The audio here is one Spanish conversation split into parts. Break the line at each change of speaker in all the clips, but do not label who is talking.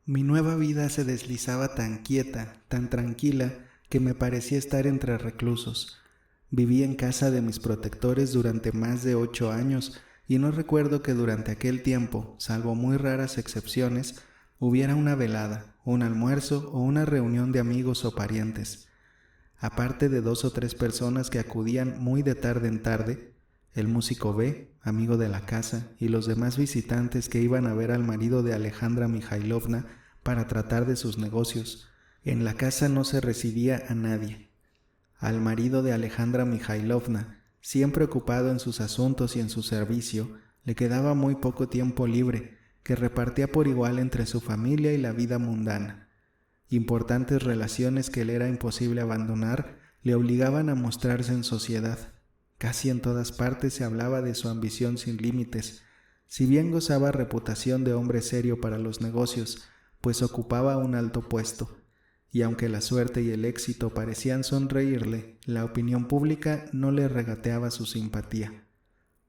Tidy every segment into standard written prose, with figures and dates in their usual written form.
Mi nueva vida se deslizaba tan quieta, tan tranquila, que me parecía estar entre reclusos. Viví en casa de mis protectores durante más de 8 años y no recuerdo que durante aquel tiempo, salvo muy raras excepciones, hubiera una velada, un almuerzo o una reunión de amigos o parientes. Aparte de 2 o 3 personas que acudían muy de tarde en tarde, el músico B, amigo de la casa, y los demás visitantes que iban a ver al marido de Alejandra Mikhailovna para tratar de sus negocios. En la casa no se recibía a nadie. Al marido de Alejandra Mikhailovna, siempre ocupado en sus asuntos y en su servicio, le quedaba muy poco tiempo libre, que repartía por igual entre su familia y la vida mundana. Importantes relaciones que le era imposible abandonar le obligaban a mostrarse en sociedad. Casi en todas partes se hablaba de su ambición sin límites. Si bien gozaba reputación de hombre serio para los negocios, pues ocupaba un alto puesto, y aunque la suerte y el éxito parecían sonreírle, la opinión pública no le regateaba su simpatía.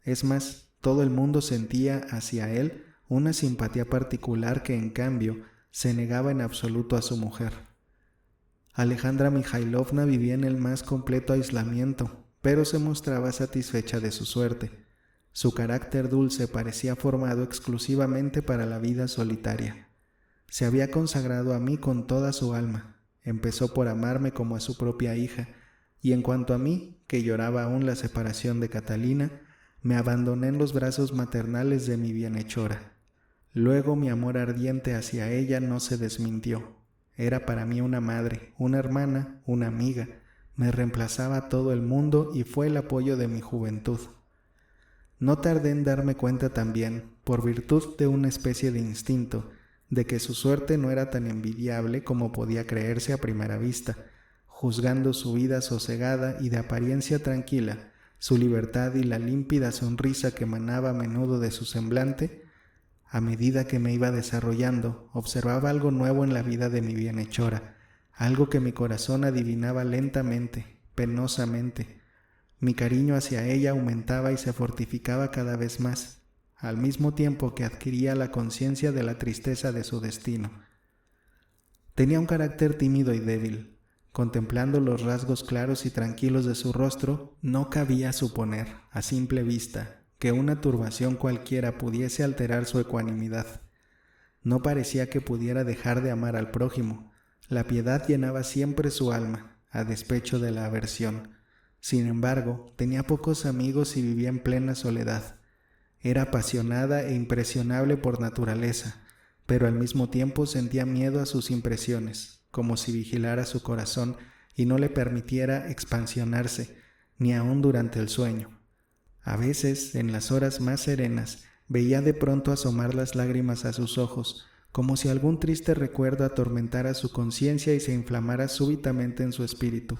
Es más, todo el mundo sentía hacia él una simpatía particular que, en cambio, se negaba en absoluto a su mujer. Alejandra Mikhailovna vivía en el más completo aislamiento, pero se mostraba satisfecha de su suerte. Su carácter dulce parecía formado exclusivamente para la vida solitaria. Se había consagrado a mí con toda su alma. Empezó por amarme como a su propia hija, y en cuanto a mí, que lloraba aún la separación de Catalina, me abandoné en los brazos maternales de mi bienhechora. Luego mi amor ardiente hacia ella no se desmintió. Era para mí una madre, una hermana, una amiga. Me reemplazaba todo el mundo y fue el apoyo de mi juventud. No tardé en darme cuenta también, por virtud de una especie de instinto, de que su suerte no era tan envidiable como podía creerse a primera vista. Juzgando su vida sosegada y de apariencia tranquila, su libertad y la límpida sonrisa que emanaba a menudo de su semblante, a medida que me iba desarrollando, observaba algo nuevo en la vida de mi bienhechora, algo que mi corazón adivinaba lentamente, penosamente. Mi cariño hacia ella aumentaba y se fortificaba cada vez más, al mismo tiempo que adquiría la conciencia de la tristeza de su destino. Tenía un carácter tímido y débil. Contemplando los rasgos claros y tranquilos de su rostro, no cabía suponer, a simple vista, que una turbación cualquiera pudiese alterar su ecuanimidad. No parecía que pudiera dejar de amar al prójimo. La piedad llenaba siempre su alma, a despecho de la aversión. Sin embargo, tenía pocos amigos y vivía en plena soledad. Era apasionada e impresionable por naturaleza, pero al mismo tiempo sentía miedo a sus impresiones, como si vigilara su corazón y no le permitiera expansionarse, ni aun durante el sueño. A veces, en las horas más serenas, veía de pronto asomar las lágrimas a sus ojos, como si algún triste recuerdo atormentara su conciencia y se inflamara súbitamente en su espíritu.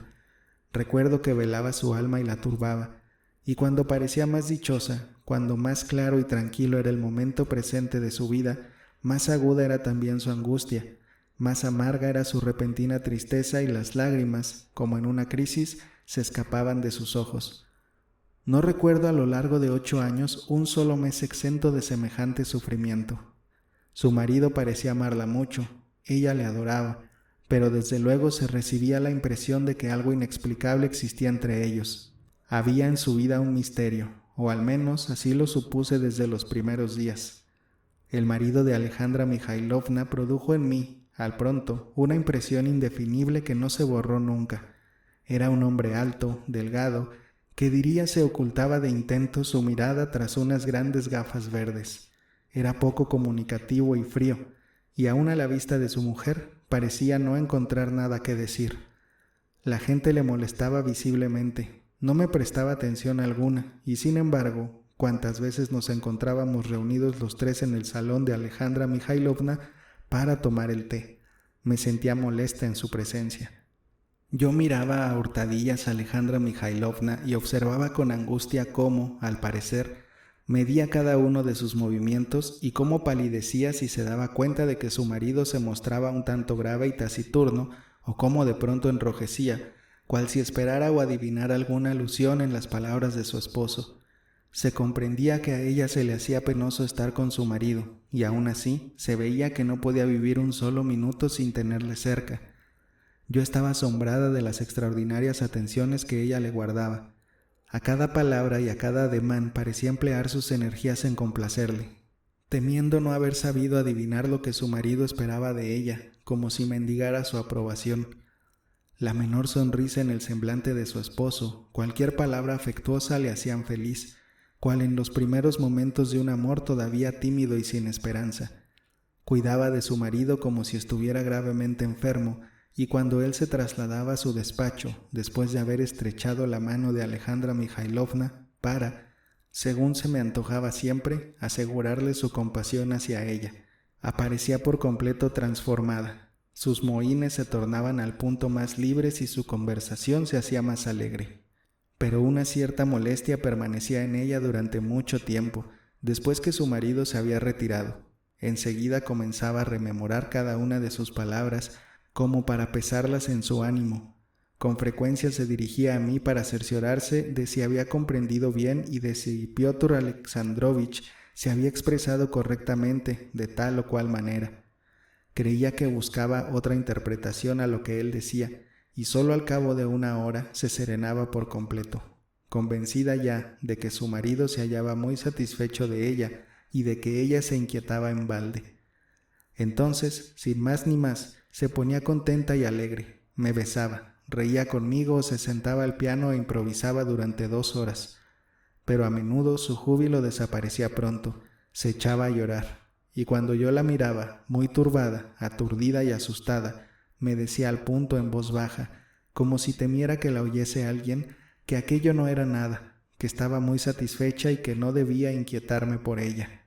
Recuerdo que velaba su alma y la turbaba, y cuando parecía más dichosa, cuando más claro y tranquilo era el momento presente de su vida, más aguda era también su angustia, más amarga era su repentina tristeza y las lágrimas, como en una crisis, se escapaban de sus ojos. No recuerdo a lo largo de 8 años un solo mes exento de semejante sufrimiento. Su marido parecía amarla mucho, ella le adoraba, pero desde luego se recibía la impresión de que algo inexplicable existía entre ellos. Había en su vida un misterio, o al menos así lo supuse desde los primeros días. El marido de Alejandra Mikhailovna produjo en mí, al pronto, una impresión indefinible que no se borró nunca. Era un hombre alto, delgado, que diría se ocultaba de intento su mirada tras unas grandes gafas verdes. Era poco comunicativo y frío, y aun a la vista de su mujer parecía no encontrar nada que decir. La gente le molestaba visiblemente, no me prestaba atención alguna, y sin embargo, cuantas veces nos encontrábamos reunidos los 3 en el salón de Alejandra Mikhailovna para tomar el té, me sentía molesta en su presencia. Yo miraba a hurtadillas a Alejandra Mikhailovna y observaba con angustia cómo, al parecer, medía cada uno de sus movimientos y cómo palidecía si se daba cuenta de que su marido se mostraba un tanto grave y taciturno, o cómo de pronto enrojecía, cual si esperara o adivinara alguna alusión en las palabras de su esposo. Se comprendía que a ella se le hacía penoso estar con su marido, y aún así se veía que no podía vivir un solo minuto sin tenerle cerca. Yo estaba asombrada de las extraordinarias atenciones que ella le guardaba. A cada palabra y a cada ademán parecía emplear sus energías en complacerle, temiendo no haber sabido adivinar lo que su marido esperaba de ella, como si mendigara su aprobación. La menor sonrisa en el semblante de su esposo, cualquier palabra afectuosa le hacían feliz, cual en los primeros momentos de un amor todavía tímido y sin esperanza. Cuidaba de su marido como si estuviera gravemente enfermo, y cuando él se trasladaba a su despacho, después de haber estrechado la mano de Alejandra Mikhailovna para, según se me antojaba siempre, asegurarle su compasión hacia ella, aparecía por completo transformada. Sus mohínes se tornaban al punto más libres y su conversación se hacía más alegre. Pero una cierta molestia permanecía en ella durante mucho tiempo, después que su marido se había retirado. Enseguida comenzaba a rememorar cada una de sus palabras, como para pesarlas en su ánimo. Con frecuencia se dirigía a mí para cerciorarse de si había comprendido bien y de si Piotr Alexandrovich se había expresado correctamente de tal o cual manera. Creía que buscaba otra interpretación a lo que él decía, y solo al cabo de una hora se serenaba por completo, convencida ya de que su marido se hallaba muy satisfecho de ella y de que ella se inquietaba en balde. Entonces, sin más ni más, se ponía contenta y alegre, me besaba, reía conmigo o se sentaba al piano e improvisaba durante 2 horas. Pero a menudo su júbilo desaparecía pronto, se echaba a llorar. Y cuando yo la miraba, muy turbada, aturdida y asustada, me decía al punto en voz baja, como si temiera que la oyese alguien, que aquello no era nada, que estaba muy satisfecha y que no debía inquietarme por ella.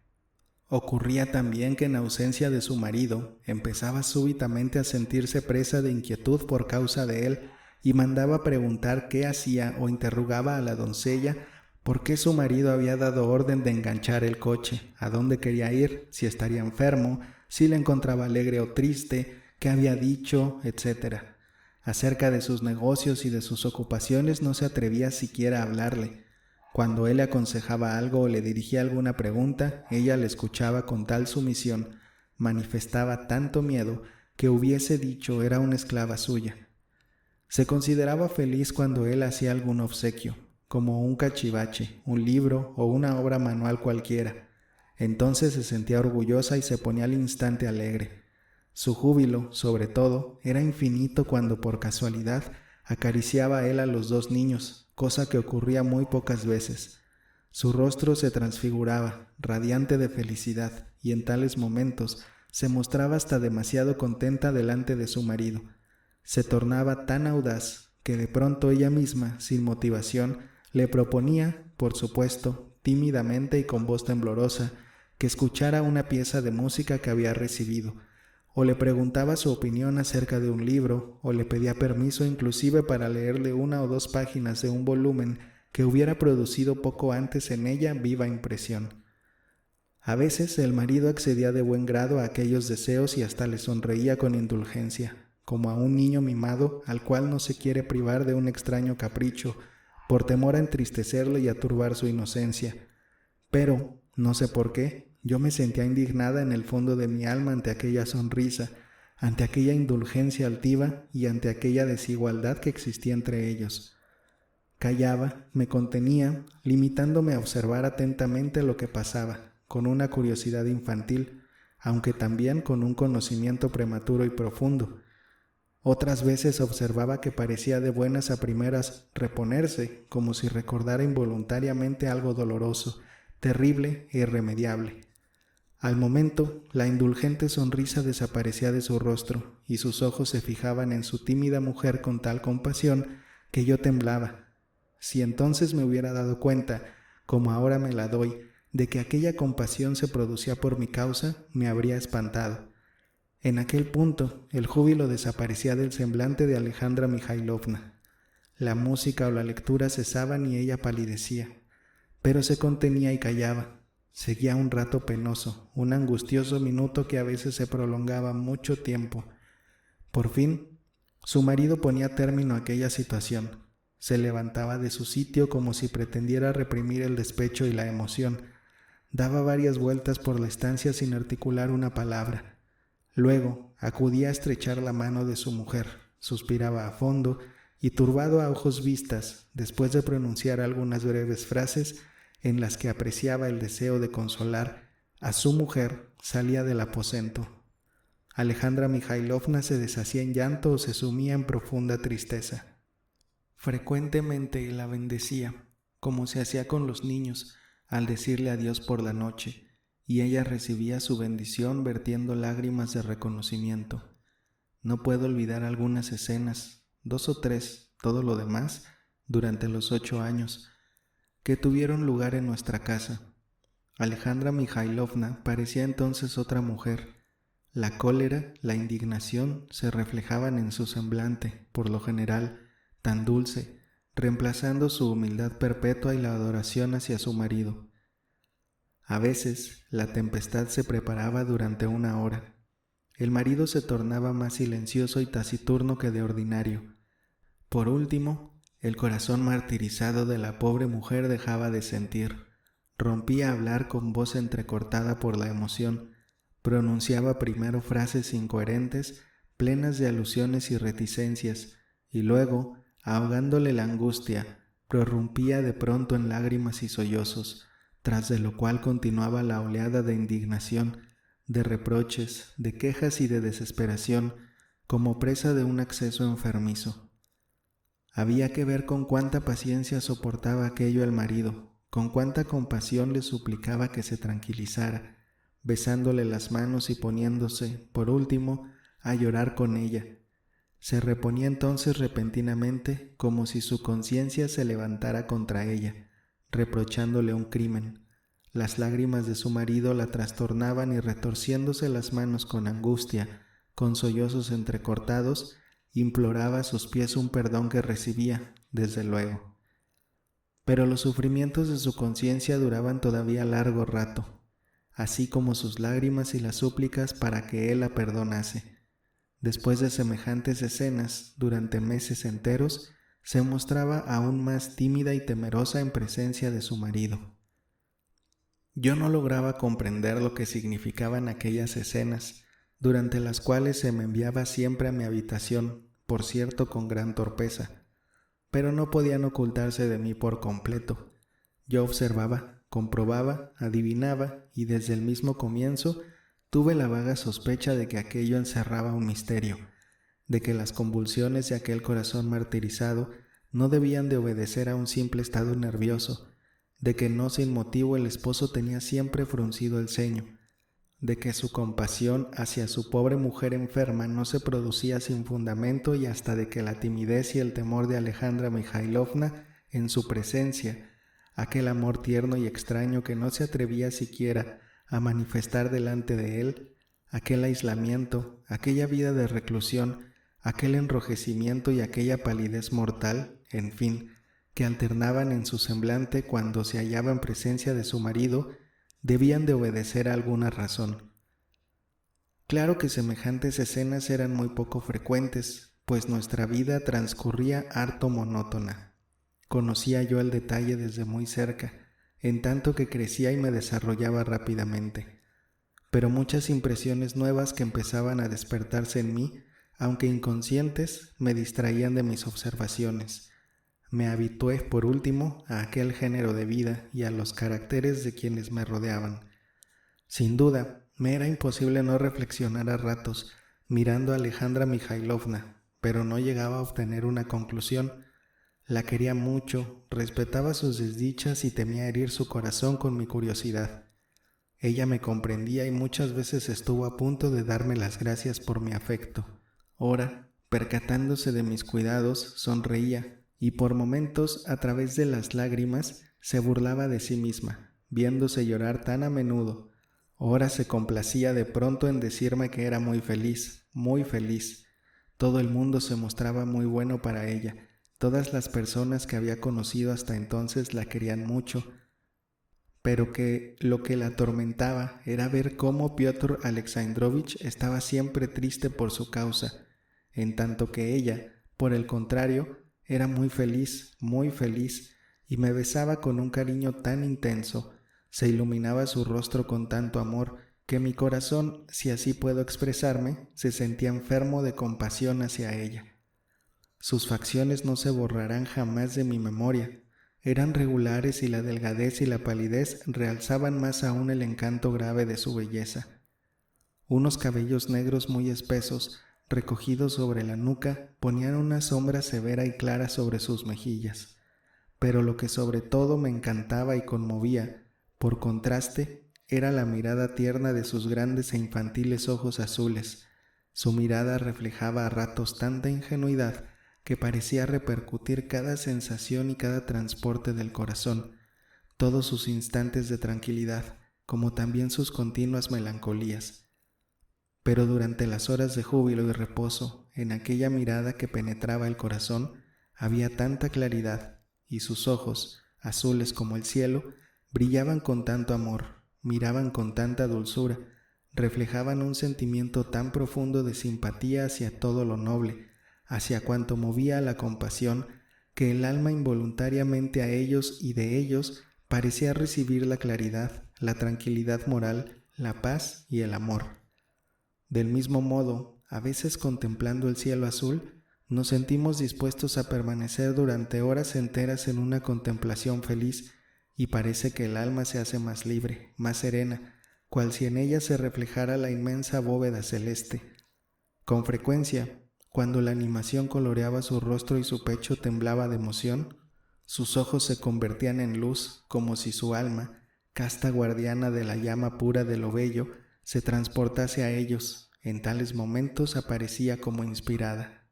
Ocurría también que en ausencia de su marido, empezaba súbitamente a sentirse presa de inquietud por causa de él, y mandaba preguntar qué hacía o interrogaba a la doncella por qué su marido había dado orden de enganchar el coche, a dónde quería ir, si estaría enfermo, si le encontraba alegre o triste, qué había dicho, etc. Acerca de sus negocios y de sus ocupaciones no se atrevía siquiera a hablarle. Cuando él le aconsejaba algo o le dirigía alguna pregunta, ella le escuchaba con tal sumisión, manifestaba tanto miedo, que hubiese dicho era una esclava suya. Se consideraba feliz cuando él hacía algún obsequio, como un cachivache, un libro o una obra manual cualquiera. Entonces se sentía orgullosa y se ponía al instante alegre. Su júbilo, sobre todo, era infinito cuando por casualidad acariciaba a él a los 2 niños, cosa que ocurría muy pocas veces. Su rostro se transfiguraba, radiante de felicidad, y en tales momentos se mostraba hasta demasiado contenta delante de su marido. Se tornaba tan audaz que de pronto ella misma, sin motivación, le proponía, por supuesto, tímidamente y con voz temblorosa, que escuchara una pieza de música que había recibido, o le preguntaba su opinión acerca de un libro, o le pedía permiso inclusive para leerle 1 o 2 páginas de un volumen que hubiera producido poco antes en ella viva impresión. A veces el marido accedía de buen grado a aquellos deseos y hasta le sonreía con indulgencia, como a un niño mimado al cual no se quiere privar de un extraño capricho, por temor a entristecerle y a turbar su inocencia. Pero, no sé por qué, yo me sentía indignada en el fondo de mi alma ante aquella sonrisa, ante aquella indulgencia altiva y ante aquella desigualdad que existía entre ellos. Callaba, me contenía, limitándome a observar atentamente lo que pasaba, con una curiosidad infantil, aunque también con un conocimiento prematuro y profundo. Otras veces observaba que parecía de buenas a primeras reponerse, como si recordara involuntariamente algo doloroso, terrible e irremediable. Al momento, la indulgente sonrisa desaparecía de su rostro y sus ojos se fijaban en su tímida mujer con tal compasión que yo temblaba. Si entonces me hubiera dado cuenta, como ahora me la doy, de que aquella compasión se producía por mi causa, me habría espantado. En aquel punto, el júbilo desaparecía del semblante de Alejandra Mikhailovna. La música o la lectura cesaban y ella palidecía, pero se contenía y callaba. Seguía un rato penoso, un angustioso minuto que a veces se prolongaba mucho tiempo. Por fin, su marido ponía término a aquella situación. Se levantaba de su sitio como si pretendiera reprimir el despecho y la emoción. Daba varias vueltas por la estancia sin articular una palabra. Luego acudía a estrechar la mano de su mujer, suspiraba a fondo y, turbado a ojos vistas, después de pronunciar algunas breves frases en las que apreciaba el deseo de consolar a su mujer, salía del aposento. Alejandra Mikhailovna se deshacía en llanto o se sumía en profunda tristeza. Frecuentemente la bendecía, como se hacía con los niños, al decirle adiós por la noche, y ella recibía su bendición vertiendo lágrimas de reconocimiento. No puedo olvidar algunas escenas, 2 o 3, todo lo demás, durante los 8 años, que tuvieron lugar en nuestra casa. Alejandra Mikhailovna parecía entonces otra mujer. La cólera, la indignación se reflejaban en su semblante, por lo general, tan dulce, reemplazando su humildad perpetua y la adoración hacia su marido. A veces, la tempestad se preparaba durante 1 hora. El marido se tornaba más silencioso y taciturno que de ordinario. Por último, el corazón martirizado de la pobre mujer dejaba de sentir. Rompía a hablar con voz entrecortada por la emoción. Pronunciaba primero frases incoherentes, plenas de alusiones y reticencias, y luego, ahogándole la angustia, prorrumpía de pronto en lágrimas y sollozos, tras de lo cual continuaba la oleada de indignación, de reproches, de quejas y de desesperación, como presa de un acceso enfermizo. Había que ver con cuánta paciencia soportaba aquello el marido, con cuánta compasión le suplicaba que se tranquilizara, besándole las manos y poniéndose, por último, a llorar con ella. Se reponía entonces repentinamente, como si su conciencia se levantara contra ella, reprochándole un crimen. Las lágrimas de su marido la trastornaban y, retorciéndose las manos con angustia, con sollozos entrecortados, imploraba a sus pies un perdón que recibía, desde luego. Pero los sufrimientos de su conciencia duraban todavía largo rato, así como sus lágrimas y las súplicas para que él la perdonase. Después de semejantes escenas, durante meses enteros, se mostraba aún más tímida y temerosa en presencia de su marido. Yo no lograba comprender lo que significaban aquellas escenas, durante las cuales se me enviaba siempre a mi habitación, por cierto con gran torpeza, pero no podían ocultarse de mí por completo. Yo observaba, comprobaba, adivinaba, y desde el mismo comienzo tuve la vaga sospecha de que aquello encerraba un misterio, de que las convulsiones de aquel corazón martirizado no debían de obedecer a un simple estado nervioso, de que no sin motivo el esposo tenía siempre fruncido el ceño, de que su compasión hacia su pobre mujer enferma no se producía sin fundamento, y hasta de que la timidez y el temor de Alejandra Mikhailovna en su presencia, aquel amor tierno y extraño que no se atrevía siquiera a manifestar delante de él, aquel aislamiento, aquella vida de reclusión, aquel enrojecimiento y aquella palidez mortal, en fin, que alternaban en su semblante cuando se hallaba en presencia de su marido, debían de obedecer a alguna razón. Claro que semejantes escenas eran muy poco frecuentes, pues nuestra vida transcurría harto monótona. Conocía yo el detalle desde muy cerca, en tanto que crecía y me desarrollaba rápidamente. Pero muchas impresiones nuevas que empezaban a despertarse en mí, aunque inconscientes, me distraían de mis observaciones. Me habitué, por último, a aquel género de vida y a los caracteres de quienes me rodeaban. Sin duda, me era imposible no reflexionar a ratos, mirando a Alejandra Mikhailovna, pero no llegaba a obtener una conclusión. La quería mucho, respetaba sus desdichas y temía herir su corazón con mi curiosidad. Ella me comprendía y muchas veces estuvo a punto de darme las gracias por mi afecto. Ora, percatándose de mis cuidados, sonreía y por momentos, a través de las lágrimas, se burlaba de sí misma, viéndose llorar tan a menudo. Ora se complacía de pronto en decirme que era muy feliz, muy feliz. Todo el mundo se mostraba muy bueno para ella. Todas las personas que había conocido hasta entonces la querían mucho, pero que lo que la atormentaba era ver cómo Piotr Alexandrovich estaba siempre triste por su causa, en tanto que ella, por el contrario, Era muy feliz, y me besaba con un cariño tan intenso, se iluminaba su rostro con tanto amor, que mi corazón, si así puedo expresarme, se sentía enfermo de compasión hacia ella. Sus facciones no se borrarán jamás de mi memoria. Eran regulares y la delgadez y la palidez realzaban más aún el encanto grave de su belleza. Unos cabellos negros muy espesos, recogidos sobre la nuca, ponían una sombra severa y clara sobre sus mejillas. Pero lo que sobre todo me encantaba y conmovía, por contraste, era la mirada tierna de sus grandes e infantiles ojos azules. Su mirada reflejaba a ratos tanta ingenuidad que parecía repercutir cada sensación y cada transporte del corazón, todos sus instantes de tranquilidad, como también sus continuas melancolías. Pero durante las horas de júbilo y reposo, en aquella mirada que penetraba el corazón, había tanta claridad, y sus ojos, azules como el cielo, brillaban con tanto amor, miraban con tanta dulzura, reflejaban un sentimiento tan profundo de simpatía hacia todo lo noble, hacia cuanto movía a la compasión, que el alma involuntariamente a ellos y de ellos parecía recibir la claridad, la tranquilidad moral, la paz y el amor. Del mismo modo, a veces contemplando el cielo azul, nos sentimos dispuestos a permanecer durante horas enteras en una contemplación feliz, y parece que el alma se hace más libre, más serena, cual si en ella se reflejara la inmensa bóveda celeste. Con frecuencia, cuando la animación coloreaba su rostro y su pecho temblaba de emoción, sus ojos se convertían en luz, como si su alma, casta guardiana de la llama pura de lo bello, se transportase a ellos. En tales momentos aparecía como inspirada.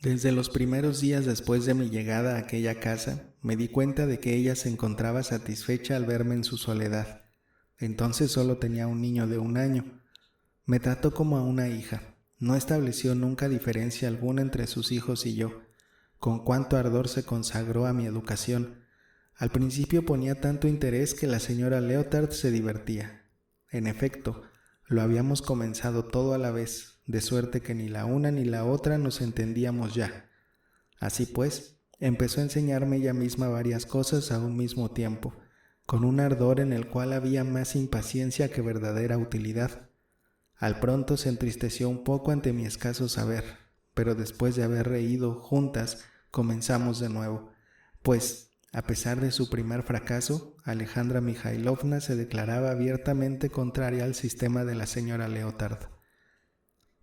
Desde los primeros días después de mi llegada a aquella casa, me di cuenta de que ella se encontraba satisfecha al verme en su soledad. Entonces solo tenía un niño de 1 año. Me trató como a una hija. No estableció nunca diferencia alguna entre sus hijos y yo. Con cuánto ardor se consagró a mi educación. Al principio ponía tanto interés que la señora Leotard se divertía. En efecto, lo habíamos comenzado todo a la vez, de suerte que ni la una ni la otra nos entendíamos ya. Así pues, empezó a enseñarme ella misma varias cosas a un mismo tiempo, con un ardor en el cual había más impaciencia que verdadera utilidad. Al pronto se entristeció un poco ante mi escaso saber, pero después de haber reído juntas, comenzamos de nuevo, pues, a pesar de su primer fracaso, Alejandra Mikhailovna se declaraba abiertamente contraria al sistema de la señora Leotard.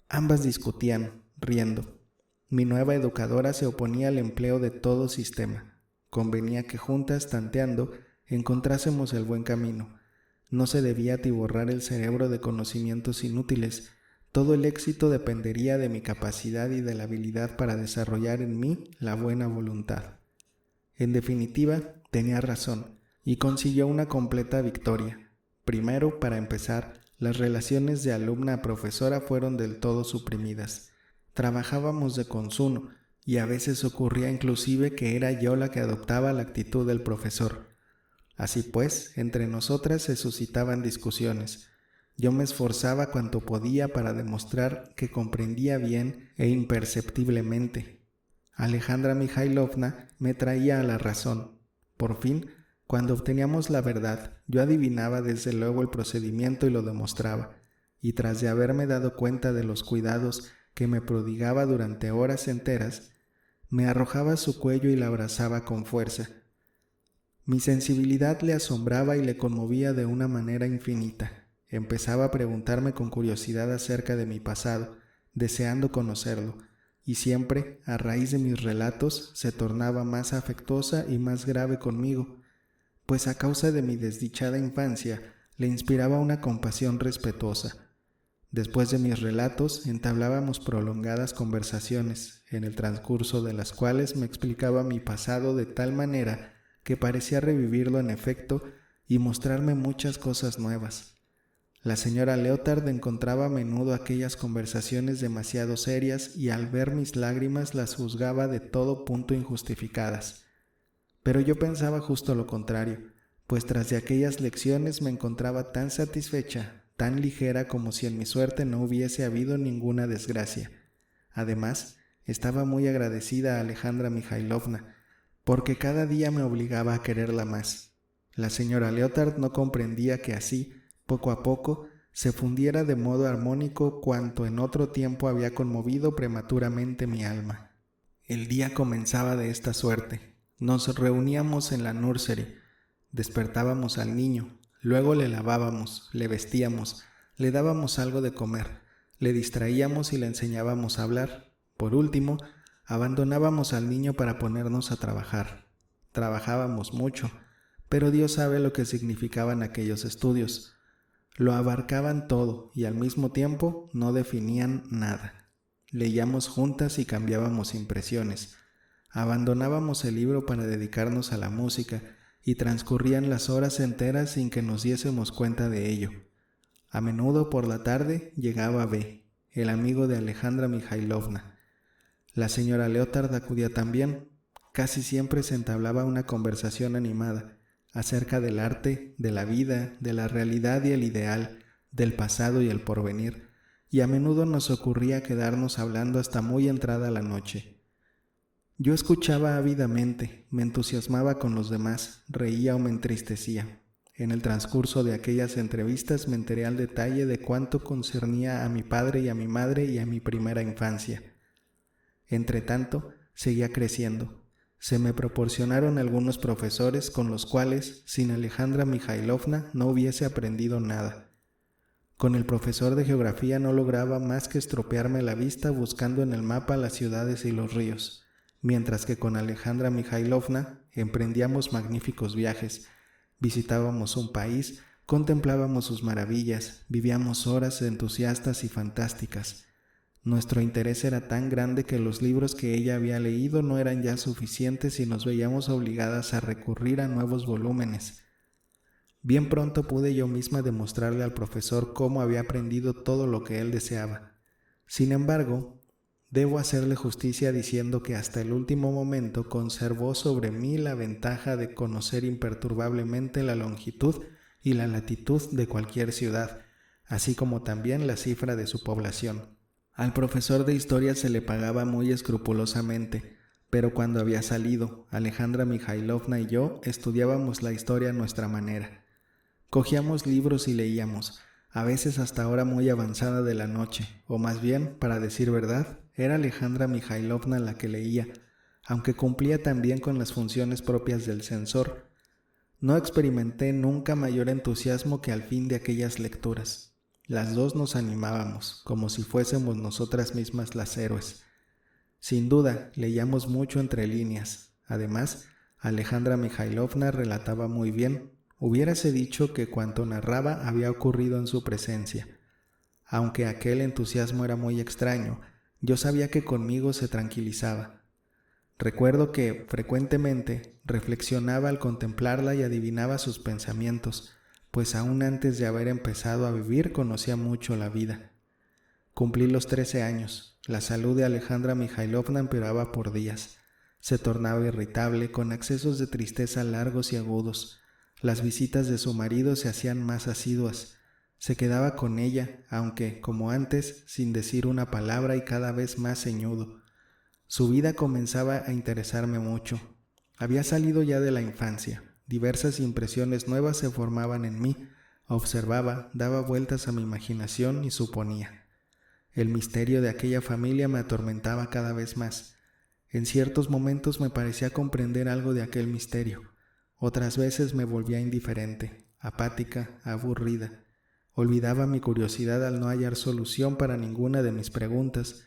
Ambas discutían, riendo. Mi nueva educadora se oponía al empleo de todo sistema. Convenía que juntas, tanteando, encontrásemos el buen camino. No se debía atiborrar el cerebro de conocimientos inútiles. Todo el éxito dependería de mi capacidad y de la habilidad para desarrollar en mí la buena voluntad. En definitiva, tenía razón, y consiguió una completa victoria. Primero, para empezar, las relaciones de alumna a profesora fueron del todo suprimidas. Trabajábamos de consuno, y a veces ocurría inclusive que era yo la que adoptaba la actitud del profesor. Así pues, entre nosotras se suscitaban discusiones. Yo me esforzaba cuanto podía para demostrar que comprendía bien e imperceptiblemente. Alejandra Mikhailovna me traía a la razón. Por fin, cuando obteníamos la verdad, yo adivinaba desde luego el procedimiento y lo demostraba, y tras de haberme dado cuenta de los cuidados que me prodigaba durante horas enteras, me arrojaba a su cuello y la abrazaba con fuerza. Mi sensibilidad le asombraba y le conmovía de una manera infinita. Empezaba a preguntarme con curiosidad acerca de mi pasado, deseando conocerlo, y siempre, a raíz de mis relatos, se tornaba más afectuosa y más grave conmigo, pues a causa de mi desdichada infancia le inspiraba una compasión respetuosa. Después de mis relatos entablábamos prolongadas conversaciones, en el transcurso de las cuales me explicaba mi pasado de tal manera que parecía revivirlo en efecto y mostrarme muchas cosas nuevas. La señora Leotard encontraba a menudo aquellas conversaciones demasiado serias y al ver mis lágrimas las juzgaba de todo punto injustificadas. Pero yo pensaba justo lo contrario, pues tras de aquellas lecciones me encontraba tan satisfecha, tan ligera como si en mi suerte no hubiese habido ninguna desgracia. Además, Estaba muy agradecida a Alejandra Mikhailovna, porque cada día me obligaba a quererla más. La señora Leotard no comprendía que así, poco a poco, se fundiera de modo armónico cuanto en otro tiempo había conmovido prematuramente mi alma. El día comenzaba de esta suerte. Nos reuníamos en la nursery, despertábamos al niño, luego le lavábamos, le vestíamos, le dábamos algo de comer, le distraíamos y le enseñábamos a hablar. Por último, abandonábamos al niño para ponernos a trabajar. Trabajábamos mucho, pero Dios sabe lo que significaban aquellos estudios. Lo abarcaban todo y al mismo tiempo no definían nada. Leíamos juntas y cambiábamos impresiones. Abandonábamos el libro para dedicarnos a la música y transcurrían las horas enteras sin que nos diésemos cuenta de ello. A menudo por la tarde llegaba B, el amigo de Alejandra Mikhailovna. La señora Leotard acudía también. Casi siempre se entablaba una conversación animada acerca del arte, de la vida, de la realidad y el ideal, del pasado y el porvenir, y a menudo nos ocurría quedarnos hablando hasta muy entrada la noche. Yo escuchaba ávidamente, me entusiasmaba con los demás, reía o me entristecía. En el transcurso de aquellas entrevistas me enteré al detalle de cuánto concernía a mi padre y a mi madre y a mi primera infancia. Entretanto, seguía creciendo. Se me proporcionaron algunos profesores con los cuales, sin Alejandra Mikhailovna, no hubiese aprendido nada. Con el profesor de geografía no lograba más que estropearme la vista buscando en el mapa las ciudades y los ríos, mientras que con Alejandra Mikhailovna emprendíamos magníficos viajes, visitábamos un país, contemplábamos sus maravillas, vivíamos horas entusiastas y fantásticas. Nuestro interés era tan grande que los libros que ella había leído no eran ya suficientes y nos veíamos obligadas a recurrir a nuevos volúmenes. Bien pronto pude yo misma demostrarle al profesor cómo había aprendido todo lo que él deseaba. Sin embargo, debo hacerle justicia diciendo que hasta el último momento conservó sobre mí la ventaja de conocer imperturbablemente la longitud y la latitud de cualquier ciudad, así como también la cifra de su población. Al profesor de historia se le pagaba muy escrupulosamente, pero cuando había salido, Alejandra Mikhailovna y yo estudiábamos la historia a nuestra manera. Cogíamos libros y leíamos, a veces hasta hora muy avanzada de la noche, o más bien, para decir verdad, era Alejandra Mikhailovna la que leía, aunque cumplía también con las funciones propias del censor. No experimenté nunca mayor entusiasmo que al fin de aquellas lecturas. Las dos nos animábamos, como si fuésemos nosotras mismas las héroes. Sin duda, leíamos mucho entre líneas. Además, Alejandra Mikhailovna relataba muy bien. Hubiérase dicho que cuanto narraba había ocurrido en su presencia. Aunque aquel entusiasmo era muy extraño, yo sabía que conmigo se tranquilizaba. Recuerdo que, frecuentemente, reflexionaba al contemplarla y adivinaba sus pensamientos, pues aún antes de haber empezado a vivir conocía mucho la vida. Cumplí los 13 años. La salud de Alejandra Mikhailovna empeoraba por días. Se tornaba irritable, con accesos de tristeza largos y agudos. Las visitas de su marido se hacían más asiduas. Se quedaba con ella, aunque, como antes, sin decir una palabra y cada vez más ceñudo. Su vida comenzaba a interesarme mucho. Había salido ya de la infancia. Diversas impresiones nuevas se formaban en mí. Observaba, daba vueltas a mi imaginación y suponía. El misterio de aquella familia me atormentaba cada vez más. En ciertos momentos me parecía comprender algo de aquel misterio. Otras veces me volvía indiferente, apática, aburrida. Olvidaba mi curiosidad al no hallar solución para ninguna de mis preguntas.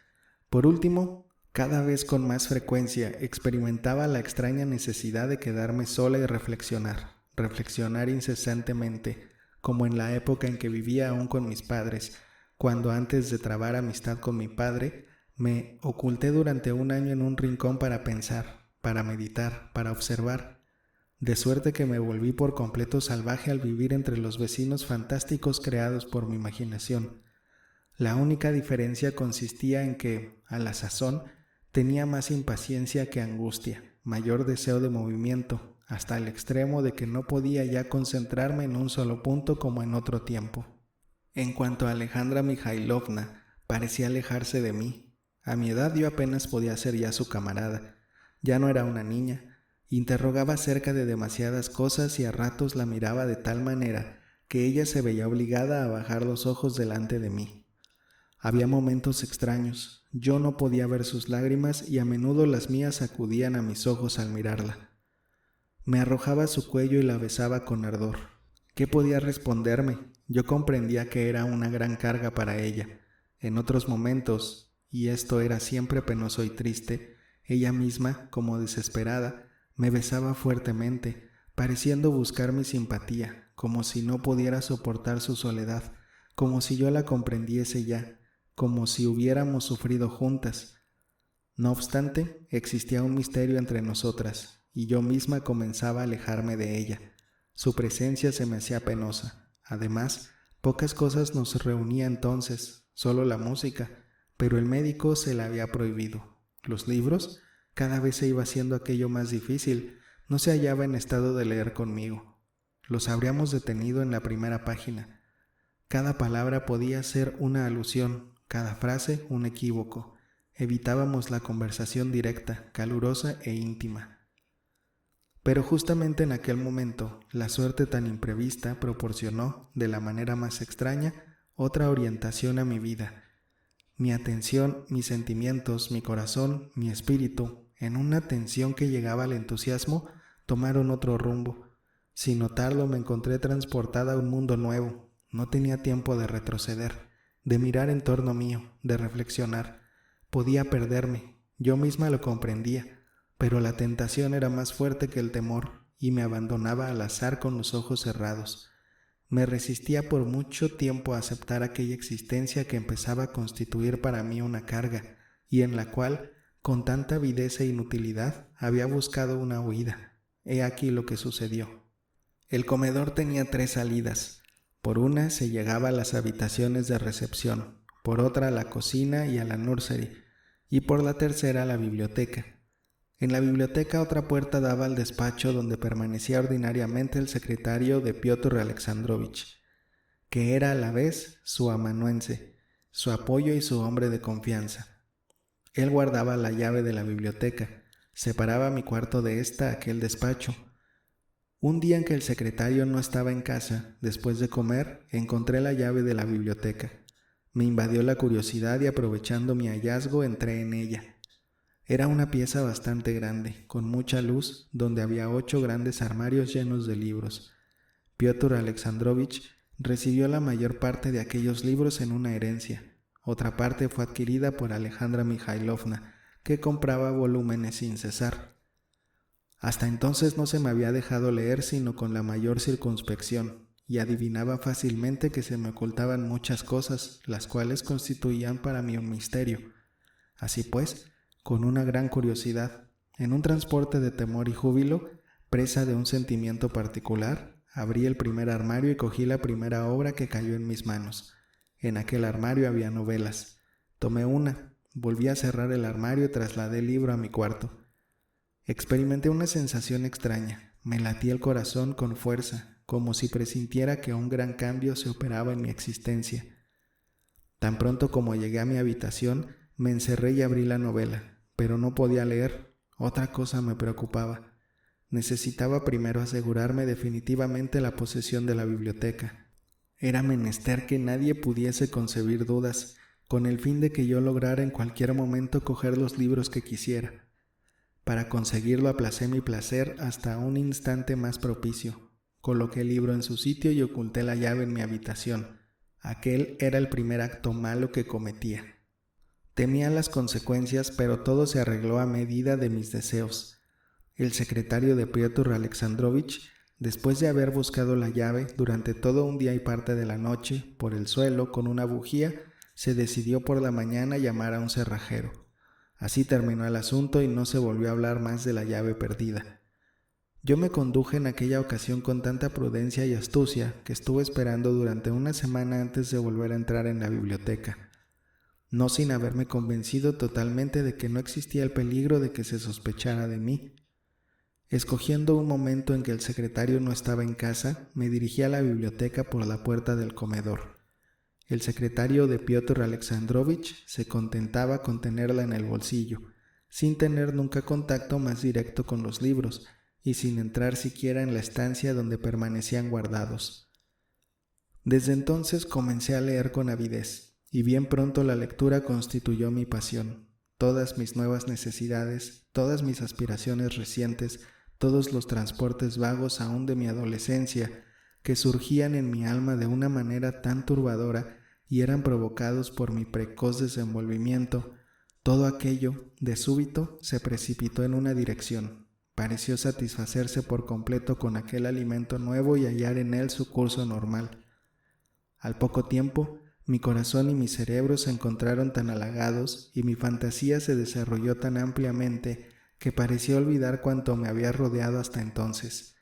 Por último, cada vez con más frecuencia experimentaba la extraña necesidad de quedarme sola y reflexionar incesantemente, como en la época en que vivía aún con mis padres, cuando antes de trabar amistad con mi padre, me oculté durante un año en un rincón para pensar, para meditar, para observar, de suerte que me volví por completo salvaje al vivir entre los vecinos fantásticos creados por mi imaginación. La única diferencia consistía en que, a la sazón, tenía más impaciencia que angustia, mayor deseo de movimiento, hasta el extremo de que no podía ya concentrarme en un solo punto como en otro tiempo. En cuanto a Alejandra Mikhailovna, parecía alejarse de mí. A mi edad yo apenas podía ser ya su camarada. Ya no era una niña. Interrogaba acerca de demasiadas cosas y a ratos la miraba de tal manera que ella se veía obligada a bajar los ojos delante de mí. Había momentos extraños. Yo no podía ver sus lágrimas y a menudo las mías acudían a mis ojos al mirarla. Me arrojaba a su cuello y la besaba con ardor. ¿Qué podía responderme? Yo comprendía que era una gran carga para ella. En otros momentos, y esto era siempre penoso y triste, ella misma, como desesperada, me besaba fuertemente, pareciendo buscar mi simpatía, como si no pudiera soportar su soledad, como si yo la comprendiese ya, como si hubiéramos sufrido juntas. No obstante, existía un misterio entre nosotras, y yo misma comenzaba a alejarme de ella. Su presencia se me hacía penosa. Además, pocas cosas nos reunía entonces, solo la música, pero el médico se la había prohibido. Los libros, cada vez se iba haciendo aquello más difícil, no se hallaba en estado de leer conmigo. Los habríamos detenido en la primera página. Cada palabra podía ser una alusión, cada frase un equívoco. Evitábamos la conversación directa, calurosa e íntima. Pero justamente en aquel momento, la suerte tan imprevista proporcionó, de la manera más extraña, otra orientación a mi vida. Mi atención, mis sentimientos, mi corazón, mi espíritu, en una tensión que llegaba al entusiasmo, tomaron otro rumbo. Sin notarlo me encontré transportada a un mundo nuevo. No tenía tiempo de retroceder, de mirar en torno mío, de reflexionar. Podía perderme, yo misma lo comprendía, pero la tentación era más fuerte que el temor y me abandonaba al azar con los ojos cerrados. Me resistía por mucho tiempo a aceptar aquella existencia que empezaba a constituir para mí una carga y en la cual, con tanta avidez e inutilidad, había buscado una huida. He aquí lo que sucedió. El comedor tenía 3 salidas. Por una se llegaba a las habitaciones de recepción, por otra a la cocina y a la nursery, y por la tercera a la biblioteca. En la biblioteca otra puerta daba al despacho donde permanecía ordinariamente el secretario de Piotr Alexandrovich, que era a la vez su amanuense, su apoyo y su hombre de confianza. Él guardaba la llave de la biblioteca, separaba mi cuarto de aquel despacho. Un día en que el secretario no estaba en casa, después de comer, encontré la llave de la biblioteca. Me invadió la curiosidad y aprovechando mi hallazgo entré en ella. Era una pieza bastante grande, con mucha luz, donde había 8 grandes armarios llenos de libros. Piotr Alexandrovich recibió la mayor parte de aquellos libros en una herencia. Otra parte fue adquirida por Alejandra Mikhailovna, que compraba volúmenes sin cesar. Hasta entonces no se me había dejado leer sino con la mayor circunspección, y adivinaba fácilmente que se me ocultaban muchas cosas, las cuales constituían para mí un misterio. Así pues, con una gran curiosidad, en un transporte de temor y júbilo, presa de un sentimiento particular, abrí el primer armario y cogí la primera obra que cayó en mis manos. En aquel armario había novelas. Tomé una, volví a cerrar el armario y trasladé el libro a mi cuarto. Experimenté una sensación extraña. Me latía el corazón con fuerza, como si presintiera que un gran cambio se operaba en mi existencia. Tan pronto como llegué a mi habitación, me encerré y abrí la novela. Pero no podía leer. Otra cosa me preocupaba. Necesitaba primero asegurarme definitivamente la posesión de la biblioteca. Era menester que nadie pudiese concebir dudas, con el fin de que yo lograra en cualquier momento coger los libros que quisiera. Para conseguirlo aplacé mi placer hasta un instante más propicio. Coloqué el libro en su sitio y oculté la llave en mi habitación. Aquel era el primer acto malo que cometía. Temía las consecuencias, pero todo se arregló a medida de mis deseos. El secretario de Piotr Alexandrovich, después de haber buscado la llave durante todo un día y parte de la noche, por el suelo, con una bujía, se decidió por la mañana a llamar a un cerrajero. Así terminó el asunto y no se volvió a hablar más de la llave perdida. Yo me conduje en aquella ocasión con tanta prudencia y astucia que estuve esperando durante una semana antes de volver a entrar en la biblioteca. No sin haberme convencido totalmente de que no existía el peligro de que se sospechara de mí. Escogiendo un momento en que el secretario no estaba en casa, me dirigí a la biblioteca por la puerta del comedor. El secretario de Piotr Alexandrovich se contentaba con tenerla en el bolsillo, sin tener nunca contacto más directo con los libros y sin entrar siquiera en la estancia donde permanecían guardados. Desde entonces comencé a leer con avidez, y bien pronto la lectura constituyó mi pasión. Todas mis nuevas necesidades, todas mis aspiraciones recientes, todos los transportes vagos aún de mi adolescencia, que surgían en mi alma de una manera tan turbadora y eran provocados por mi precoz desenvolvimiento, todo aquello, de súbito, se precipitó en una dirección. Pareció satisfacerse por completo con aquel alimento nuevo y hallar en él su curso normal. Al poco tiempo, mi corazón y mi cerebro se encontraron tan halagados y mi fantasía se desarrolló tan ampliamente que parecía olvidar cuanto me había rodeado hasta entonces.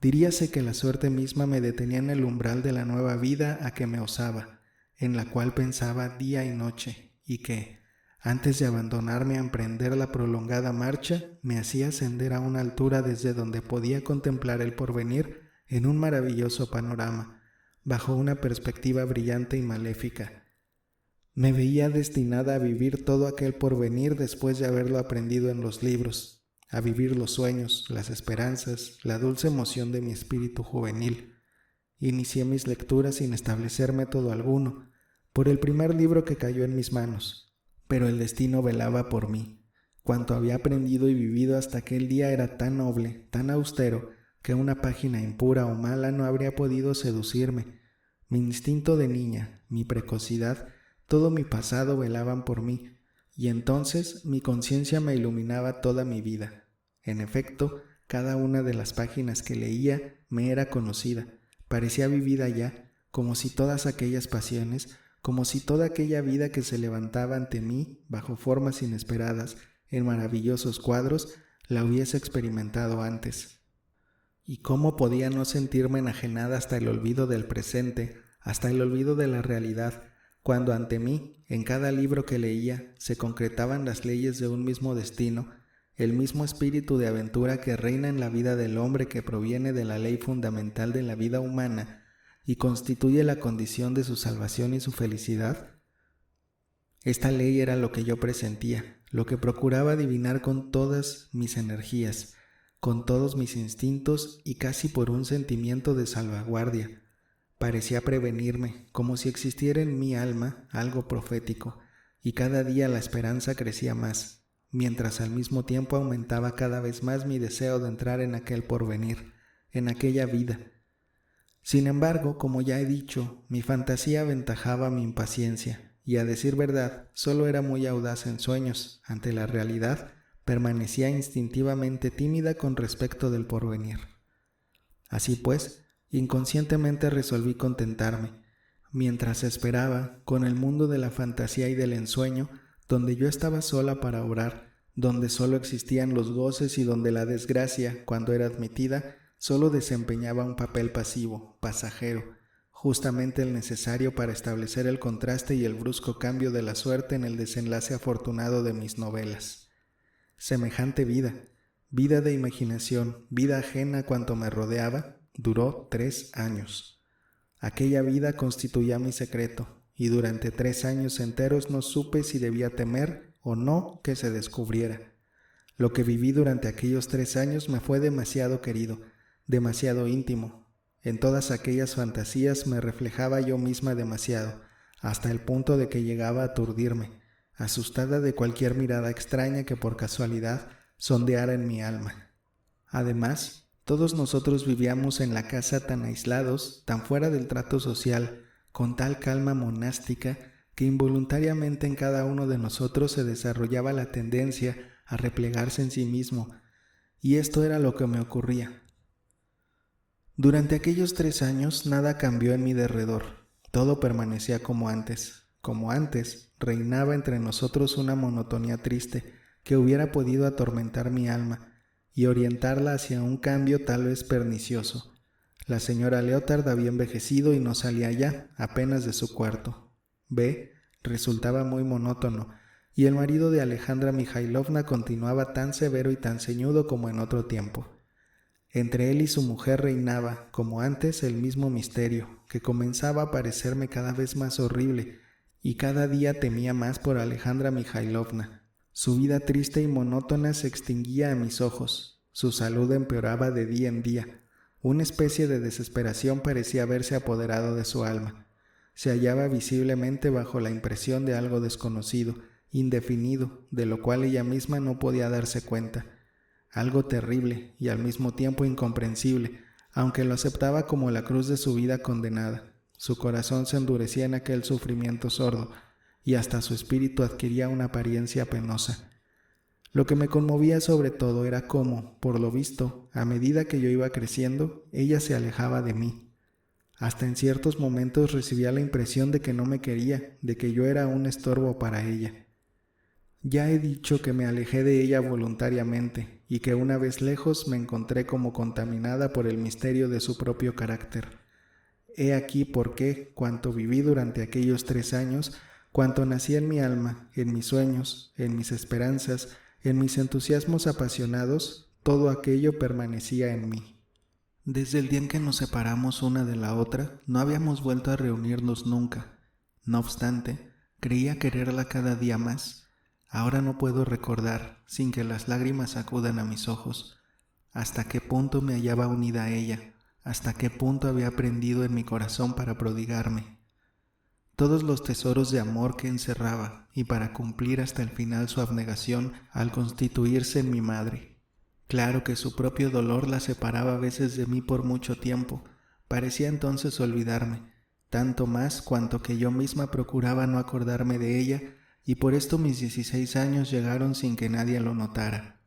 Diríase que la suerte misma me detenía en el umbral de la nueva vida a que me osaba, en la cual pensaba día y noche, y que, antes de abandonarme a emprender la prolongada marcha, me hacía ascender a una altura desde donde podía contemplar el porvenir en un maravilloso panorama, bajo una perspectiva brillante y maléfica. Me veía destinada a vivir todo aquel porvenir después de haberlo aprendido en los libros, a vivir los sueños, las esperanzas, la dulce emoción de mi espíritu juvenil. Inicié mis lecturas sin establecer método alguno, por el primer libro que cayó en mis manos, pero el destino velaba por mí. Cuanto había aprendido y vivido hasta aquel día era tan noble, tan austero, que una página impura o mala no habría podido seducirme. Mi instinto de niña, mi precocidad, todo mi pasado velaban por mí, y entonces mi conciencia me iluminaba toda mi vida. En efecto, cada una de las páginas que leía me era conocida, parecía vivida ya, como si todas aquellas pasiones, como si toda aquella vida que se levantaba ante mí bajo formas inesperadas, en maravillosos cuadros, la hubiese experimentado antes. ¿Y cómo podía no sentirme enajenada hasta el olvido del presente, hasta el olvido de la realidad, cuando ante mí, en cada libro que leía, se concretaban las leyes de un mismo destino, el mismo espíritu de aventura que reina en la vida del hombre, que proviene de la ley fundamental de la vida humana y constituye la condición de su salvación y su felicidad? Esta ley era lo que yo presentía, lo que procuraba adivinar con todas mis energías, con todos mis instintos y casi por un sentimiento de salvaguardia. Parecía prevenirme, como si existiera en mi alma algo profético, y cada día la esperanza crecía más, mientras al mismo tiempo aumentaba cada vez más mi deseo de entrar en aquel porvenir, en aquella vida. Sin embargo, como ya he dicho, mi fantasía aventajaba mi impaciencia, y a decir verdad, solo era muy audaz en sueños. Ante la realidad, permanecía instintivamente tímida con respecto del porvenir. Así pues, inconscientemente resolví contentarme, mientras esperaba, con el mundo de la fantasía y del ensueño, donde yo estaba sola para orar, donde solo existían los goces y donde la desgracia, cuando era admitida, solo desempeñaba un papel pasivo, pasajero, justamente el necesario para establecer el contraste y el brusco cambio de la suerte en el desenlace afortunado de mis novelas. Semejante vida, vida de imaginación, vida ajena a cuanto me rodeaba, duró 3 años. Aquella vida constituía mi secreto, y durante 3 años enteros no supe si debía temer o no que se descubriera. Lo que viví durante aquellos 3 años me fue demasiado querido, demasiado íntimo. En todas aquellas fantasías me reflejaba yo misma demasiado, hasta el punto de que llegaba a aturdirme, asustada de cualquier mirada extraña que por casualidad sondeara en mi alma. Además, todos nosotros vivíamos en la casa tan aislados, tan fuera del trato social, con tal calma monástica, que involuntariamente en cada uno de nosotros se desarrollaba la tendencia a replegarse en sí mismo, y esto era lo que me ocurría. Durante aquellos 3 años nada cambió en mi derredor, todo permanecía como antes. Como antes, reinaba entre nosotros una monotonía triste que hubiera podido atormentar mi alma y orientarla hacia un cambio tal vez pernicioso. La señora Leotard había envejecido y no salía ya, apenas de su cuarto. B resultaba muy monótono, y el marido de Alejandra Mikhailovna continuaba tan severo y tan ceñudo como en otro tiempo. Entre él y su mujer reinaba, como antes, el mismo misterio, que comenzaba a parecerme cada vez más horrible, y cada día temía más por Alejandra Mikhailovna. Su vida triste y monótona se extinguía a mis ojos, su salud empeoraba de día en día. Una especie de desesperación parecía haberse apoderado de su alma. Se hallaba visiblemente bajo la impresión de algo desconocido, indefinido, de lo cual ella misma no podía darse cuenta. Algo terrible y al mismo tiempo incomprensible, aunque lo aceptaba como la cruz de su vida condenada. Su corazón se endurecía en aquel sufrimiento sordo, y hasta su espíritu adquiría una apariencia penosa. Lo que me conmovía sobre todo era cómo, por lo visto, a medida que yo iba creciendo, ella se alejaba de mí. Hasta en ciertos momentos recibía la impresión de que no me quería, de que yo era un estorbo para ella. Ya he dicho que me alejé de ella voluntariamente y que una vez lejos me encontré como contaminada por el misterio de su propio carácter. He aquí por qué, cuanto viví durante aquellos 3 años, cuanto nací en mi alma, en mis sueños, en mis esperanzas, en mis entusiasmos apasionados, todo aquello permanecía en mí. Desde el día en que nos separamos una de la otra, no habíamos vuelto a reunirnos nunca. No obstante, creía quererla cada día más. Ahora no puedo recordar, sin que las lágrimas acudan a mis ojos, hasta qué punto me hallaba unida a ella, hasta qué punto había aprendido en mi corazón para prodigarme. Todos los tesoros de amor que encerraba, y para cumplir hasta el final su abnegación al constituirse en mi madre. Claro que su propio dolor la separaba a veces de mí por mucho tiempo, parecía entonces olvidarme, tanto más cuanto que yo misma procuraba no acordarme de ella, y por esto mis 16 años llegaron sin que nadie lo notara.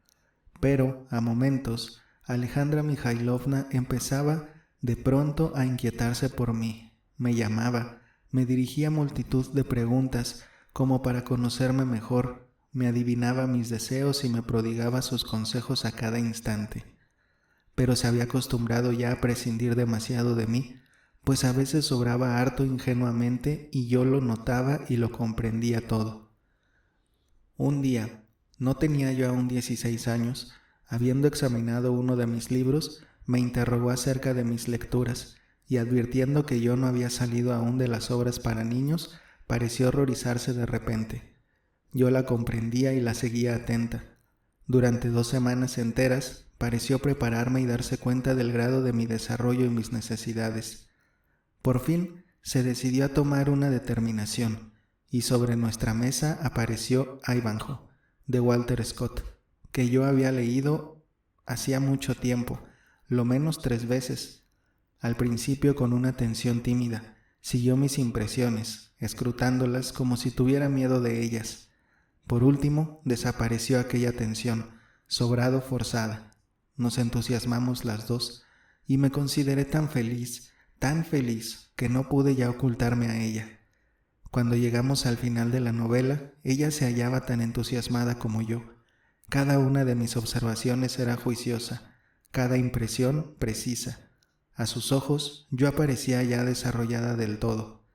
Pero, a momentos, Alejandra Mikhailovna empezaba de pronto a inquietarse por mí. Me llamaba, me dirigía multitud de preguntas como para conocerme mejor, me adivinaba mis deseos y me prodigaba sus consejos a cada instante. Pero se había acostumbrado ya a prescindir demasiado de mí, pues a veces sobraba harto ingenuamente y yo lo notaba y lo comprendía todo. Un día, no tenía yo aún 16 años, habiendo examinado uno de mis libros, me interrogó acerca de mis lecturas, y advirtiendo que yo no había salido aún de las obras para niños, pareció horrorizarse de repente. Yo la comprendía y la seguía atenta. Durante 2 semanas enteras, pareció prepararme y darse cuenta del grado de mi desarrollo y mis necesidades. Por fin, se decidió a tomar una determinación, y sobre nuestra mesa apareció Ivanhoe, de Walter Scott, que yo había leído hacía mucho tiempo, lo menos 3 veces. Al principio con una atención tímida, siguió mis impresiones, escrutándolas como si tuviera miedo de ellas. Por último, desapareció aquella atención, sobrado forzada. Nos entusiasmamos las dos, y me consideré tan feliz, que no pude ya ocultarme a ella. Cuando llegamos al final de la novela, ella se hallaba tan entusiasmada como yo. Cada una de mis observaciones era juiciosa, cada impresión precisa. A sus ojos, yo aparecía ya desarrollada del todo.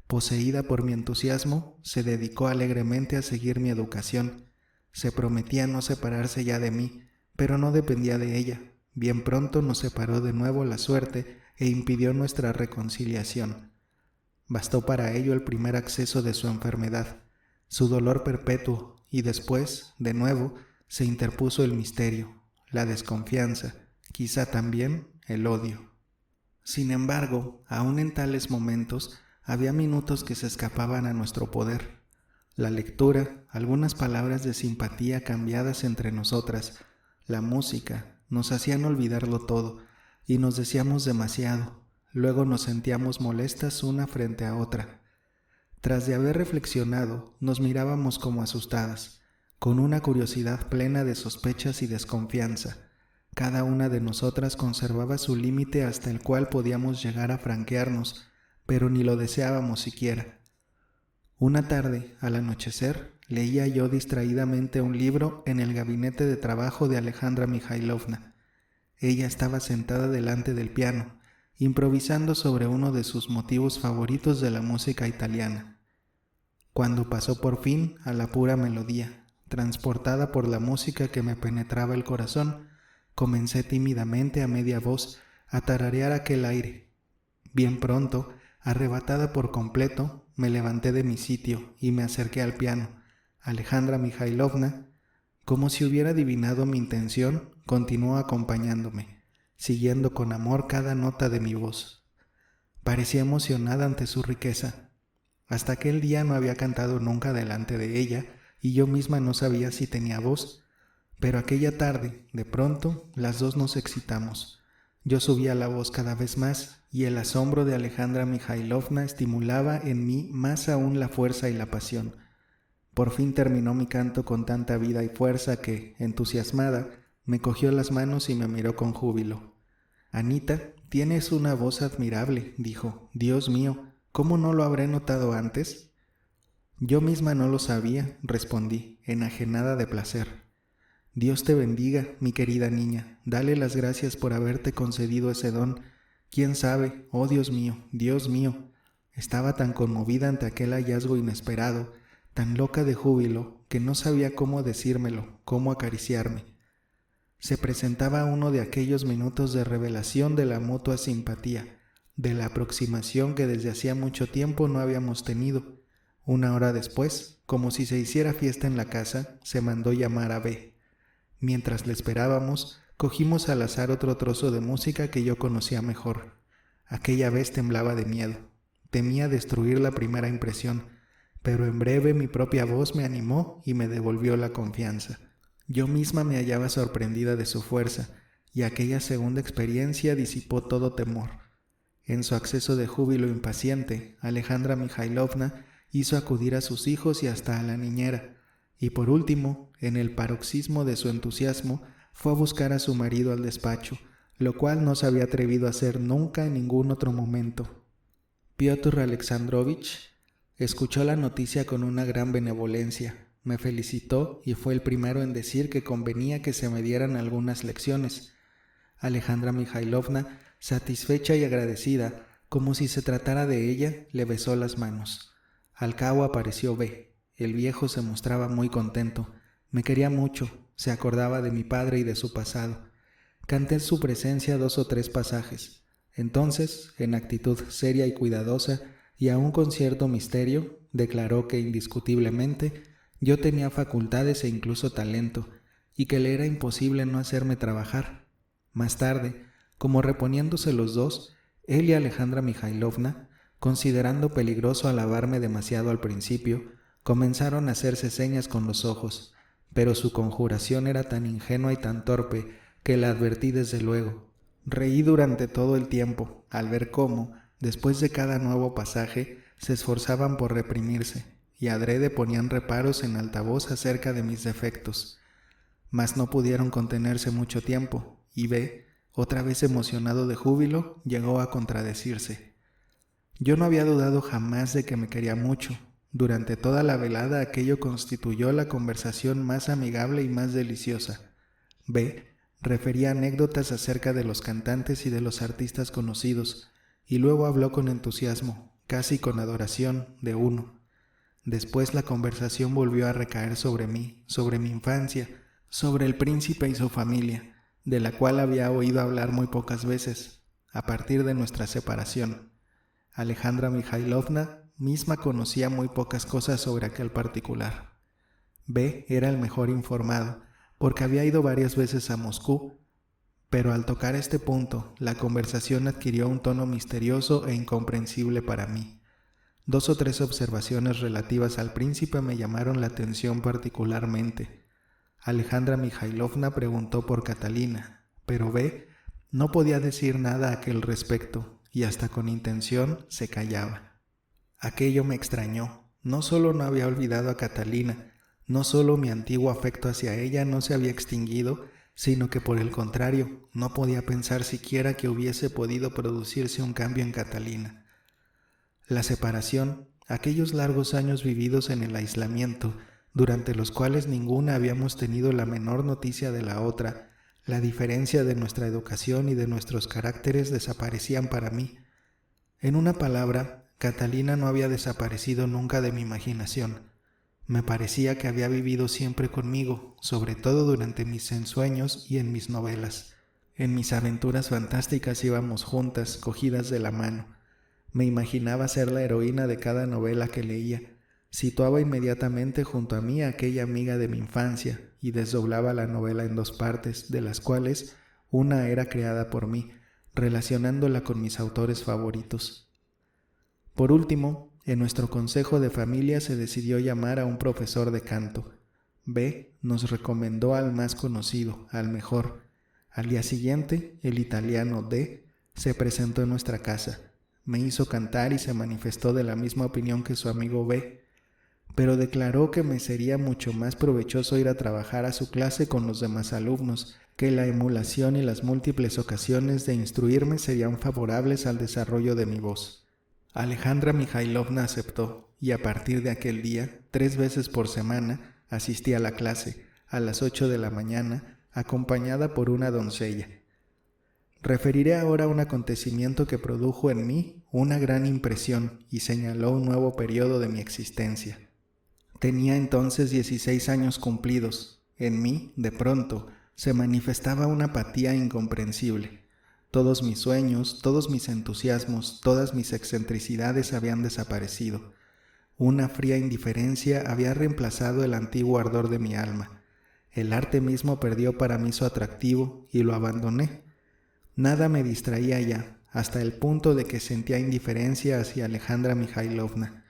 Poseída por mi entusiasmo, se dedicó alegremente a seguir mi educación. Se prometía no separarse ya de mí, pero no dependía de ella. Bien pronto nos separó de nuevo la suerte e impidió nuestra reconciliación. Bastó para ello el primer acceso de su enfermedad, su dolor perpetuo, y después, de nuevo, se interpuso el misterio, la desconfianza, quizá también el odio. Sin embargo, aun en tales momentos, había minutos que se escapaban a nuestro poder. La lectura, algunas palabras de simpatía cambiadas entre nosotras, la música, nos hacían olvidarlo todo, y nos decíamos demasiado. Luego nos sentíamos molestas una frente a otra. Tras de haber reflexionado, nos mirábamos como asustadas, con una curiosidad plena de sospechas y desconfianza. Cada una de nosotras conservaba su límite hasta el cual podíamos llegar a franquearnos, pero ni lo deseábamos siquiera. Una tarde, al anochecer, leía yo distraídamente un libro en el gabinete de trabajo de Alejandra Mikhailovna. Ella estaba sentada delante del piano, improvisando sobre uno de sus motivos favoritos de la música italiana. Cuando pasó por fin a la pura melodía, transportada por la música que me penetraba el corazón, comencé tímidamente a media voz a tararear aquel aire. Bien pronto, arrebatada por completo, me levanté de mi sitio y me acerqué al piano. Alejandra Mikhailovna, como si hubiera adivinado mi intención, continuó acompañándome, siguiendo con amor cada nota de mi voz. Parecía emocionada ante su riqueza. Hasta aquel día no había cantado nunca delante de ella y yo misma no sabía si tenía voz. Pero aquella tarde, de pronto, las dos nos excitamos. Yo subía la voz cada vez más y el asombro de Alejandra Mikhailovna estimulaba en mí más aún la fuerza y la pasión. Por fin terminó mi canto con tanta vida y fuerza que, entusiasmada, me cogió las manos y me miró con júbilo. «Anita, tienes una voz admirable», dijo. «Dios mío, ¿cómo no lo habré notado antes?» «Yo misma no lo sabía», respondí, enajenada de placer. «Dios te bendiga, mi querida niña. Dale las gracias por haberte concedido ese don. ¿Quién sabe? Oh Dios mío». Estaba tan conmovida ante aquel hallazgo inesperado, tan loca de júbilo, que no sabía cómo decírmelo, cómo acariciarme. Se presentaba uno de aquellos minutos de revelación de la mutua simpatía, de la aproximación que desde hacía mucho tiempo no habíamos tenido. Una hora después, como si se hiciera fiesta en la casa, se mandó llamar a B. Mientras le esperábamos, cogimos al azar otro trozo de música que yo conocía mejor. Aquella vez temblaba de miedo. Temía destruir la primera impresión, pero en breve mi propia voz me animó y me devolvió la confianza. Yo misma me hallaba sorprendida de su fuerza, y aquella segunda experiencia disipó todo temor. En su acceso de júbilo impaciente, Alejandra Mikhailovna hizo acudir a sus hijos y hasta a la niñera, y por último, en el paroxismo de su entusiasmo, fue a buscar a su marido al despacho, lo cual no se había atrevido a hacer nunca en ningún otro momento. Piotr Alexandrovich escuchó la noticia con una gran benevolencia, me felicitó y fue el primero en decir que convenía que se me dieran algunas lecciones. Alejandra Mikhailovna, satisfecha y agradecida, como si se tratara de ella, le besó las manos. Al cabo apareció B. El viejo se mostraba muy contento. Me quería mucho, se acordaba de mi padre y de su pasado. Canté en su presencia 2 o 3 pasajes. Entonces, en actitud seria y cuidadosa, y aún con cierto misterio, declaró que indiscutiblemente yo tenía facultades e incluso talento, y que le era imposible no hacerme trabajar. Más tarde, como reponiéndose los dos, él y Alejandra Mikhailovna, considerando peligroso alabarme demasiado al principio, comenzaron a hacerse señas con los ojos, pero su conjuración era tan ingenua y tan torpe que la advertí desde luego. Reí durante todo el tiempo, al ver cómo, después de cada nuevo pasaje, se esforzaban por reprimirse, y adrede ponían reparos en altavoz acerca de mis defectos. Mas no pudieron contenerse mucho tiempo, y B, otra vez emocionado de júbilo, llegó a contradecirse. Yo no había dudado jamás de que me quería mucho. Durante toda la velada aquello constituyó la conversación más amigable y más deliciosa. B refería anécdotas acerca de los cantantes y de los artistas conocidos, y luego habló con entusiasmo, casi con adoración, de uno. Después la conversación volvió a recaer sobre mí, sobre mi infancia, sobre el príncipe y su familia, de la cual había oído hablar muy pocas veces, a partir de nuestra separación. Alejandra Mikhailovna misma conocía muy pocas cosas sobre aquel particular. B era el mejor informado, porque había ido varias veces a Moscú, pero al tocar este punto, la conversación adquirió un tono misterioso e incomprensible para mí. 2 o 3 observaciones relativas al príncipe me llamaron la atención particularmente. Alejandra Mikhailovna preguntó por Catalina, pero B no podía decir nada a aquel respecto, y hasta con intención se callaba. Aquello me extrañó. No solo no había olvidado a Catalina, no solo mi antiguo afecto hacia ella no se había extinguido, sino que por el contrario, no podía pensar siquiera que hubiese podido producirse un cambio en Catalina. La separación, aquellos largos años vividos en el aislamiento, durante los cuales ninguna habíamos tenido la menor noticia de la otra, la diferencia de nuestra educación y de nuestros caracteres desaparecían para mí. En una palabra, Catalina no había desaparecido nunca de mi imaginación. Me parecía que había vivido siempre conmigo, sobre todo durante mis ensueños y en mis novelas. En mis aventuras fantásticas íbamos juntas, cogidas de la mano. Me imaginaba ser la heroína de cada novela que leía. Situaba inmediatamente junto a mí a aquella amiga de mi infancia y desdoblaba la novela en dos partes, de las cuales una era creada por mí, relacionándola con mis autores favoritos. Por último, en nuestro consejo de familia se decidió llamar a un profesor de canto. B nos recomendó al más conocido, al mejor. Al día siguiente, el italiano D se presentó en nuestra casa. Me hizo cantar y se manifestó de la misma opinión que su amigo B, pero declaró que me sería mucho más provechoso ir a trabajar a su clase con los demás alumnos, que la emulación y las múltiples ocasiones de instruirme serían favorables al desarrollo de mi voz. Alejandra Mikhailovna aceptó, y a partir de aquel día, 3 veces por semana, asistí a la clase, a las 8 de la mañana, acompañada por una doncella. Referiré ahora un acontecimiento que produjo en mí una gran impresión y señaló un nuevo periodo de mi existencia. Tenía entonces 16 años cumplidos. En mí, de pronto, se manifestaba una apatía incomprensible. Todos mis sueños, todos mis entusiasmos, todas mis excentricidades habían desaparecido. Una fría indiferencia había reemplazado el antiguo ardor de mi alma. El arte mismo perdió para mí su atractivo y lo abandoné. Nada me distraía ya, hasta el punto de que sentía indiferencia hacia Alejandra Mikhailovna.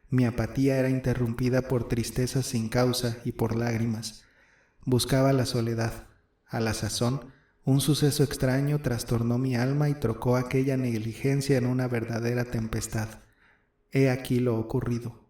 Mi apatía era interrumpida por tristezas sin causa y por lágrimas. Buscaba la soledad. A la sazón, un suceso extraño trastornó mi alma y trocó aquella negligencia en una verdadera tempestad. He aquí lo ocurrido.